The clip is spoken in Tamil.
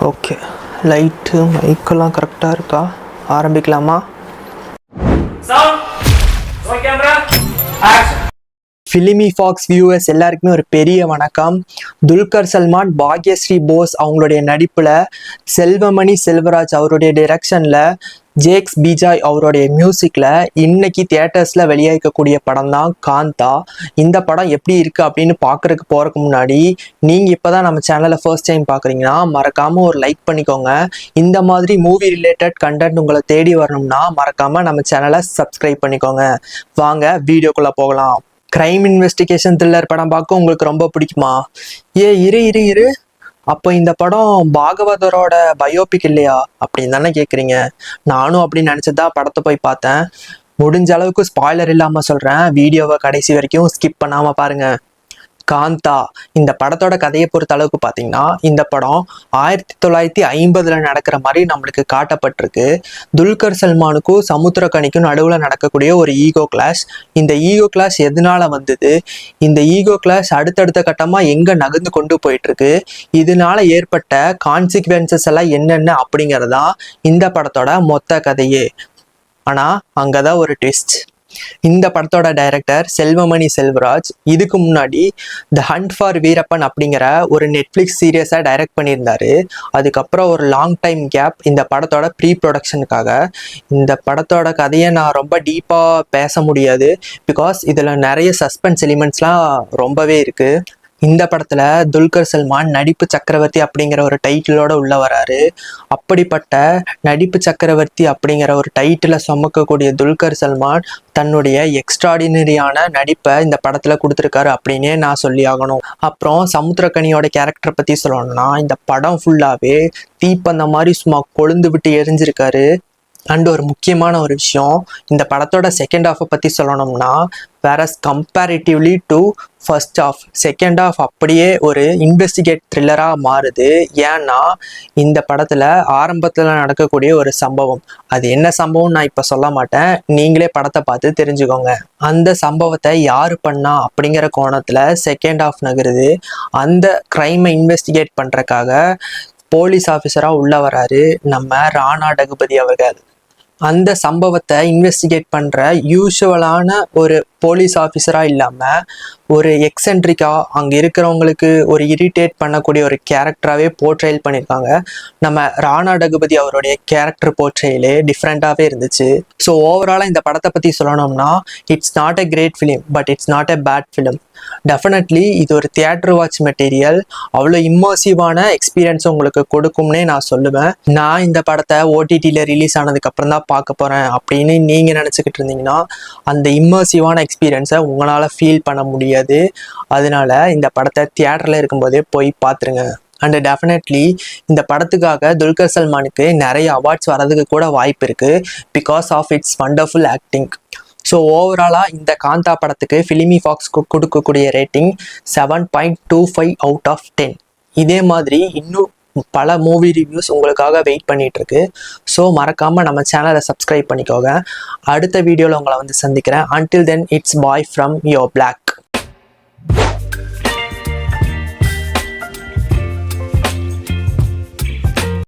ஓகே, லைட்டு மைக்கெல்லாம் கரெக்டாக இருக்கா? ஆரம்பிக்கலாமா? ஃபிலிமி ஃபாக்ஸ் வியூவர்ஸ் எல்லாருக்குமே ஒரு பெரிய வணக்கம். துல்கர் சல்மான், பாக்யஸ்ரீ போஸ் அவங்களுடைய நடிப்பில், செல்வமணி செல்வராஜ் அவருடைய டைரக்ஷனில், ஜேக்ஸ் பிஜாய் அவருடைய மியூசிக்கில் இன்னைக்கு தியேட்டர்ஸில் வெளியாகக்கூடிய படம் தான் காந்தா. இந்த படம் எப்படி இருக்குது அப்படின்னு பார்க்குறதுக்கு போகிறதுக்கு முன்னாடி நீங்கள் இப்போ தான் நம்ம சேனலை ஃபர்ஸ்ட் டைம் பார்க்குறீங்கன்னா மறக்காமல் ஒரு லைக் பண்ணிக்கோங்க. இந்த மாதிரி மூவி ரிலேட்டட் கண்டென்ட் உங்களை தேடி வரணும்னா மறக்காமல் நம்ம சேனலை சப்ஸ்கிரைப் பண்ணிக்கோங்க. வாங்க வீடியோக்குள்ளே போகலாம். கிரைம் இன்வெஸ்டிகேஷன் த்ரில்லர் படம் பார்க்க உங்களுக்கு ரொம்ப பிடிக்குமா? இரு அப்போ இந்த படம் பாகவதரோட பயோபிக் இல்லையா அப்படின்னு தானே கேட்குறீங்க. நானும் அப்படின்னு நினச்சதான் படத்தை போய் பார்த்தேன். முடிஞ்ச அளவுக்கு ஸ்பாய்லர் இல்லாமல் சொல்கிறேன், வீடியோவை கடைசி வரைக்கும் ஸ்கிப் பண்ணாமல் பாருங்கள். காந்தா இந்த படத்தோட கதையை பொறுத்த அளவுக்கு பார்த்தீங்கன்னா, இந்த படம் 1950 நடக்கிற மாதிரி நம்மளுக்கு காட்டப்பட்டிருக்கு. துல்கர் சல்மானுக்கும் சமுத்திரக்கனிக்கும் நடுவில் நடக்கக்கூடிய ஒரு ஈகோ கிளாஷ். இந்த ஈகோ கிளாஷ் எதனால வந்தது, இந்த ஈகோ கிளாஷ் அடுத்தடுத்த கட்டமாக எங்கே நகர்ந்து கொண்டு போயிட்டுருக்கு, இதனால ஏற்பட்ட கான்சிக்வன்சஸ் எல்லாம் என்னென்ன அப்படிங்கிறதா இந்த படத்தோட மொத்த கதையே. ஆனால் அங்கே தான் ஒரு ட்விஸ்ட். இந்த படத்தோட டைரக்டர் செல்வமணி செல்வராஜ் இதுக்கு முன்னாடி த ஹண்ட் ஃபார் வீரப்பன் அப்படிங்கிற ஒரு நெட்ஃப்ளிக்ஸ் சீரியஸாக டைரக்ட் பண்ணியிருந்தாரு. அதுக்கப்புறம் ஒரு லாங் டைம் கேப் இந்த படத்தோட ப்ரீ ப்ரொடக்ஷனுக்காக. இந்த படத்தோட கதையை நான் ரொம்ப டீப்பாக பேச முடியாது, பிகாஸ் இதில் நிறைய சஸ்பென்ஸ் எலிமெண்ட்ஸ்லாம் ரொம்பவே இருக்குது. இந்த படத்தில் துல்கர் சல்மான் நடிப்பு சக்கரவர்த்தி அப்படிங்கிற ஒரு டைட்டிலோட உள்ள வராரு. அப்படிப்பட்ட நடிப்பு சக்கரவர்த்தி அப்படிங்கிற ஒரு டைட்டிலை சுமக்கக்கூடிய துல்கர் சல்மான் தன்னுடைய எக்ஸ்ட்ராடினரியான நடிப்பை இந்த படத்தில் கொடுத்துருக்காரு அப்படின்னே நான் சொல்லி ஆகணும். அப்புறம் சமுத்திரக்கனியோட கேரக்டர் பற்றி சொல்லணும்னா, இந்த படம் ஃபுல்லாகவே தீப்பந்த மாதிரி சும்மா கொழுந்து விட்டு எரிஞ்சிருக்காரு. அண்ட் ஒரு முக்கியமான ஒரு விஷயம், இந்த படத்தோட செகண்ட் ஹாஃபை பற்றி சொல்லணும்னா, whereas comparatively to first half, second half அப்படியே ஒரு இன்வெஸ்டிகேட் த்ரில்லராக மாறுது. ஏன்னா இந்த படத்தில் ஆரம்பத்தில் நடக்கக்கூடிய ஒரு சம்பவம், அது என்ன சம்பவம் நான் இப்போ சொல்ல மாட்டேன், நீங்களே படத்தை பார்த்து தெரிஞ்சுக்கோங்க. அந்த சம்பவத்தை யார் பண்ணா அப்படிங்கிற கோணத்தில் செகண்ட் ஹாஃப் நகருது. அந்த கிரைமை இன்வெஸ்டிகேட் பண்ணுறக்காக போலீஸ் ஆஃபீஸராக உள்ள வராரு நம்ம ராணா டகுபதி அவர்கள். அந்த சம்பவத்தை இன்வெஸ்டிகேட் பண்ணுற யூஷுவலான ஒரு போலீஸ் ஆஃபீஸராக இல்லாமல் ஒரு எக்ஸென்ட்ரிக்காக அங்கே இருக்கிறவங்களுக்கு ஒரு இரிட்டேட் பண்ணக்கூடிய ஒரு கேரக்டராகவே போர்ட்ரைல் பண்ணியிருக்காங்க. நம்ம ராணா டகுபதி அவருடைய கேரக்டர் போர்ட்ரையிலே டிஃப்ரெண்ட்டாகவே இருந்துச்சு. ஸோ ஓவராலாக இந்த படத்தை பற்றி சொல்லணும்னா, it's not a great film, but it's not a bad film. Definitely இது ஒரு தியேட்டர் வாட்ச் மெட்டீரியல். அவ்வளோ இம்மர்சிவான எக்ஸ்பீரியன்ஸ் உங்களுக்கு கொடுக்கும்னே நான் சொல்லுவேன். நான் இந்த படத்தை ஓடிடியில் ரிலீஸ் ஆனதுக்கு அப்புறம் தான் பார்க்க போகிறேன் அப்படின்னு நீங்கள் நினச்சிக்கிட்டு இருந்தீங்கன்னா, அந்த இம்மர்சிவான எக்ஸ்பீரியன்ஸை உங்களால் ஃபீல் பண்ண முடியாது. அதனால இந்த படத்தை தியேட்டரில் இருக்கும்போதே போய் பார்த்துருங்க. அண்ட் டெஃபினெட்லி இந்த படத்துக்காக துல்கர் சல்மானுக்கு நிறைய அவார்ட்ஸ் வரதுக்கு கூட வாய்ப்பு இருக்குது, because of it's wonderful acting. So ஓவராலாக இந்த காந்தா படத்துக்கு ஃபிலிமி ஃபாக்ஸ் கொடுக்கக்கூடிய ரேட்டிங் 7.25 அவுட் ஆஃப் 10. இதே மாதிரி இன்னும் பல மூவி ரிவ்யூஸ் உங்களுக்காக வெயிட் பண்ணிட்டு இருக்கு. ஸோ மறக்காமல் நம்ம சேனலை சப்ஸ்கிரைப் பண்ணிக்கோங்க. அடுத்த வீடியோவில் உங்களை வந்து சந்திக்கிறேன். Until then, it's boy from your black.